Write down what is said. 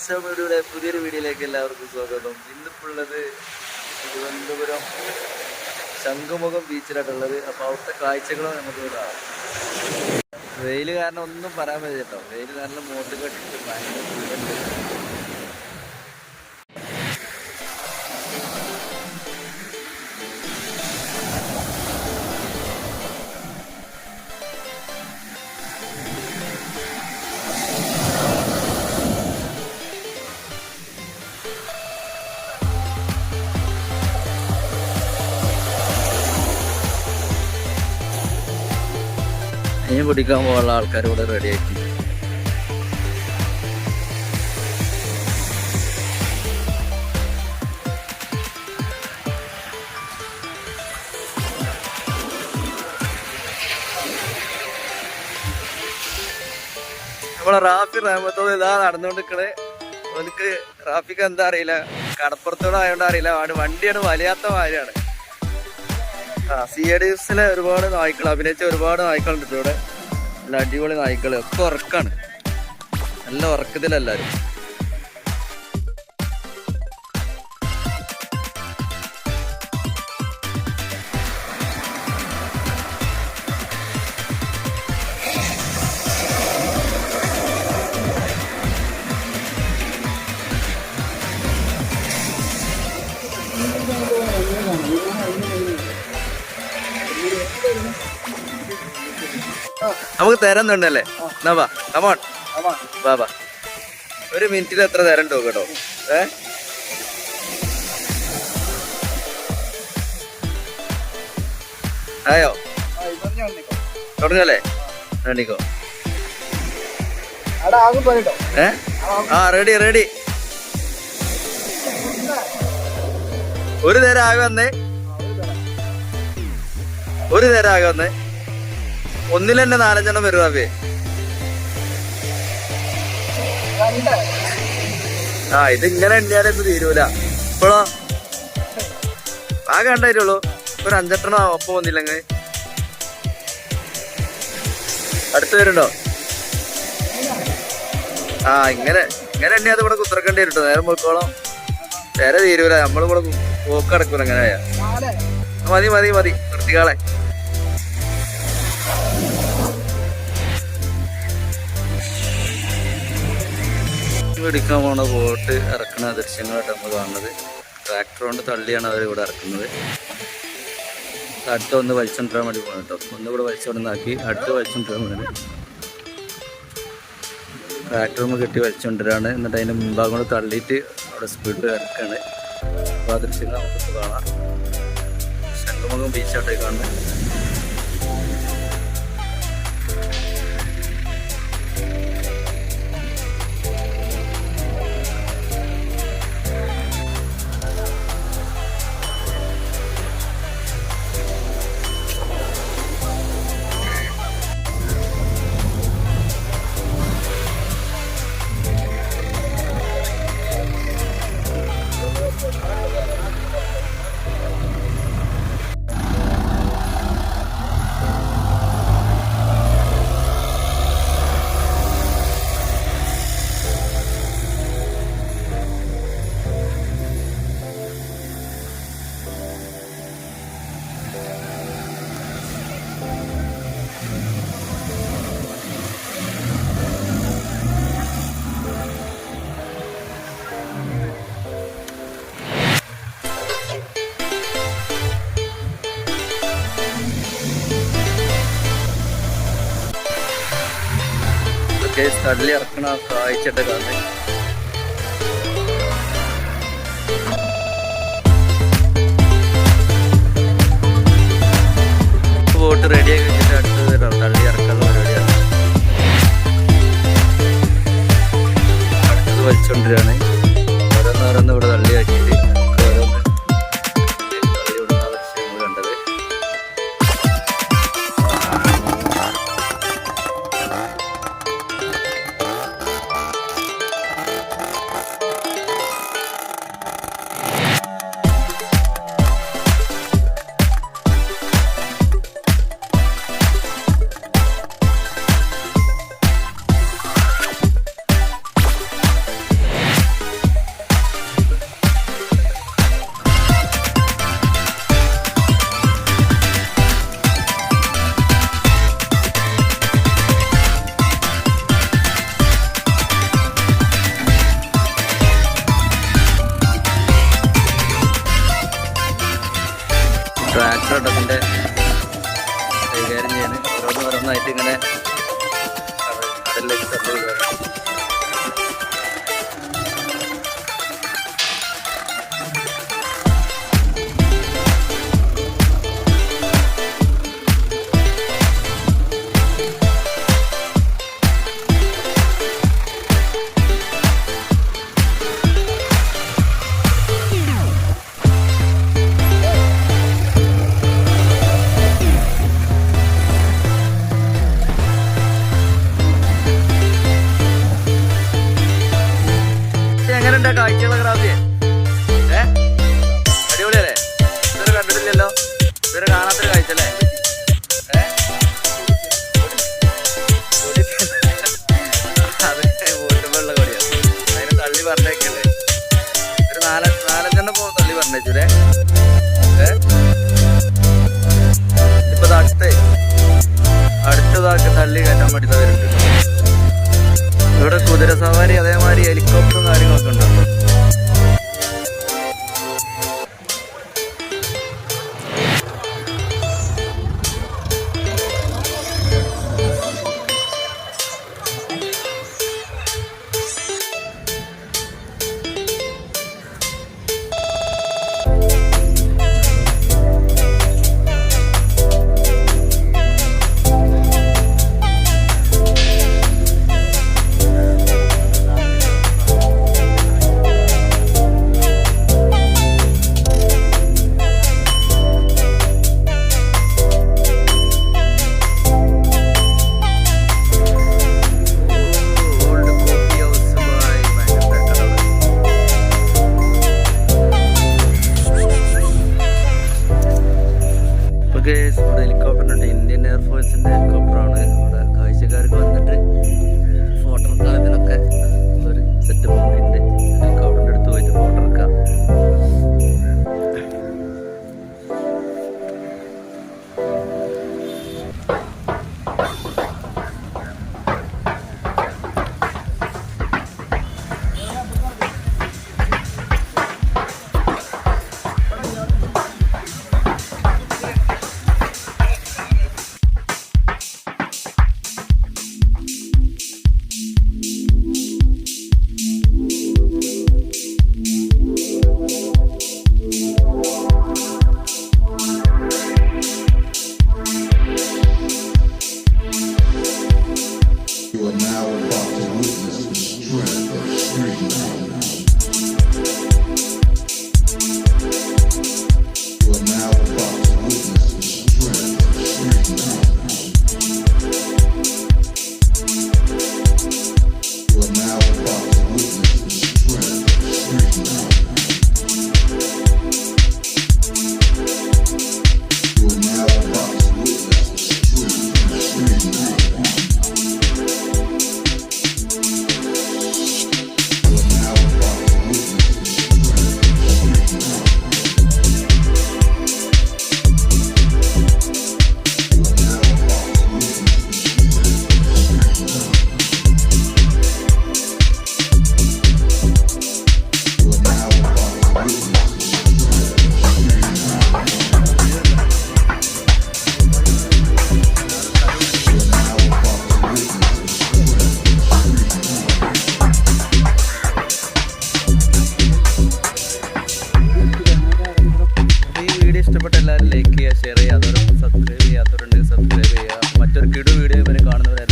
മീഡിയയുടെ പുതിയൊരു വീഡിയോയിലേക്ക് എല്ലാവർക്കും സ്വാഗതം. ഇന്നിപ്പോൾ ഉള്ളത് തിരുവനന്തപുരം ശംഖുമുഖം ബീച്ചിലായിട്ടുള്ളത്. അപ്പോൾ അവിടുത്തെ കാഴ്ചകളും നമുക്ക് കാണാം. വെയിൽ കാരണം ഒന്നും പറയാൻ പറ്റില്ല കേട്ടോ. വെയിൽ നല്ല മോട്ട് കെട്ടിട്ട് ഭയങ്കര ചൂടുണ്ട്. മീൻ പിടിക്കാൻ പോകാനുള്ള ആൾക്കാർ ഇവിടെ റെഡിയാക്കി. നമ്മളെ റാഫി റഹ്മത്തോട് ഇതാ നടന്നുകൊണ്ടിരിക്കണേ. എനിക്ക് റാഫിക്ക് എന്താ അറിയില്ല, കടപ്പുറത്തോടെ ആയതുകൊണ്ട് അറിയില്ല, വണ്ടിയാണ് വലിയാത്ത മാതിരിയാണ്. CIDസിലെ ഒരുപാട് നായ്ക്കൾ, അഭിനയിച്ച ഒരുപാട് നായ്ക്കളുണ്ട് ഇവിടെ. നല്ല അടിപൊളി നായ്ക്കൾ, ഒക്കെ ഉറക്കാണ്, നല്ല ഉറക്കത്തിലെല്ലാരും. നമുക്ക് തരുന്നുണ്ടല്ലേ? എന്നാ വാ, കമോൺ വാ വാ. ഒരു മിനിറ്റിൽ എത്ര തരണ്ടോ കേട്ടോ. ആയോ? തുടങ്ങല്ലേ? റെഡിക്കോ? Ready ready. ഒരു നേരം ആകെ വന്നേ, ഒരു നേരം ആകെ വന്നേ. ഒന്നിൽ തന്നെ 4-5 വരുവാവേ. ഇതിങ്ങനെ എണ്ണിയാലൊന്നും തീരൂല. ഇപ്പോഴോ ആകെ ഉണ്ടായിട്ടുള്ളൂ. ഒരു 5-8 ഒപ്പം വന്നില്ലെങ്കിൽ. അടുത്ത് വരുന്നുണ്ടോ? ഇങ്ങനെ എണ്ണിയാൽ ഇവിടെ കുത്തിറക്കേണ്ടി വരും കേട്ടോ. നേരം പോയിക്കോളാം, നേരെ തീരൂല. നമ്മളിവിടെ പോക്ക് നടക്കൂല. എങ്ങനെയാ? മതി മതി മതി, നിർത്തിക്കാളെ. പിടിക്കാൻ പോണ ബോട്ട് ഇറക്കുന്ന ദൃശ്യങ്ങളായിട്ട് നമ്മൾ കാണുന്നത്. ട്രാക്ടർ കൊണ്ട് തള്ളിയാണ് അവർ ഇവിടെ ഇറക്കുന്നത്. അടുത്ത ഒന്ന് വലിച്ചോണ്ടിരാൻ വേണ്ടി പോകണം കേട്ടോ. ഒന്നുകൂടെ വലിച്ചോണ്ടാക്കി അടുത്ത് വലിച്ചോണ്ടിരാൻ വേണ്ടി ട്രാക്ടറും കെട്ടി വലിച്ചോണ്ടിരാണ്. എന്നിട്ട് അതിൻ്റെ മുമ്പാകം കൊണ്ട് തള്ളിയിട്ട് അവിടെ സ്പീഡിൽ ഇറക്കാണ്. അപ്പോൾ ആ ദൃശ്യങ്ങൾ നമുക്ക് കാണാം. ശംഖുമുഖം ബീച്ചായിട്ടേ കാണുന്നത്. തള്ളി ഇറക്കണ കാഴ്ചയുടെ കാണുന്നത്. ബോട്ട് റെഡിയാക്കി വെച്ചിട്ട് അടുത്തത് തള്ളി ഇറക്കാനുള്ള പരിപാടിയാണ്. അടുത്തത് വലിച്ചോണ്ടിരാണ്. ഓരോന്നോരോന്ന് ഇവിടെ തള്ളിയാക്കിയിട്ട് ഓരോന്ന് തള്ളി വിടുന്ന ദൃശ്യങ്ങൾ കണ്ടത്. എങ്ങനെയുണ്ടാ കാഴ്ചകളൊക്കെ റാഫിയെ? അടിപൊളിയല്ലേ? ഇതുവരെ കണ്ടിട്ടില്ലല്ലോ, ഇതുവരെ കാണാത്തൊരു കാഴ്ച അല്ലേ? അത് വോട്ടുമ്പോഴുള്ള കൊടിയാണ്, അതിനെ തള്ളി പറഞ്ഞേക്കല്ലേ. ഒരു നാലഞ്ചെണ്ണം തള്ളി പറഞ്ഞേച്ചൂലേ. ഇപ്പൊ അടുത്തതാക്കി തള്ളി കയറ്റാൻ വേണ്ടി തവരുണ്ട്. ഇവിടെ കുതിര സവാരി അതേമാതിരി ഹെലികോപ്റ്ററും കാര്യങ്ങളൊക്കെ ഉണ്ടല്ലോ. ഇവിടെ ഹെലികോപ്റ്ററുണ്ട്, ഇന്ത്യൻ എയർഫോഴ്സിന്റെ ഹെലികോപ്റ്ററാണ്. ഇവിടെ കാഴ്ചക്കാർക്ക് വന്നിട്ട് ഫോട്ടോ എടുക്കാനൊക്കെ ഒരു സെറ്റപ്പ് കൂടി ഉണ്ട്. ഹെലികോപ്റ്ററിന്റെ അടുത്ത് പോയിട്ട് ഫോട്ടോ എടുക്കാം. You are now about to witness the strength of street knowledge. You are now about to witness the strength of street knowledge. You are now about to witness the strength of street knowledge. You are now about to witness the strength of street knowledge. ഇഷ്ടപ്പെട്ട എല്ലാവരും like ചെയ്യുക, share ചെയ്യുക, അതോടൊപ്പം subscribe ചെയ്യാത്തവരുണ്ടെങ്കിൽ subscribe ചെയ്യുക. മറ്റൊരു കിടു video വരെ കാണുന്നവരെ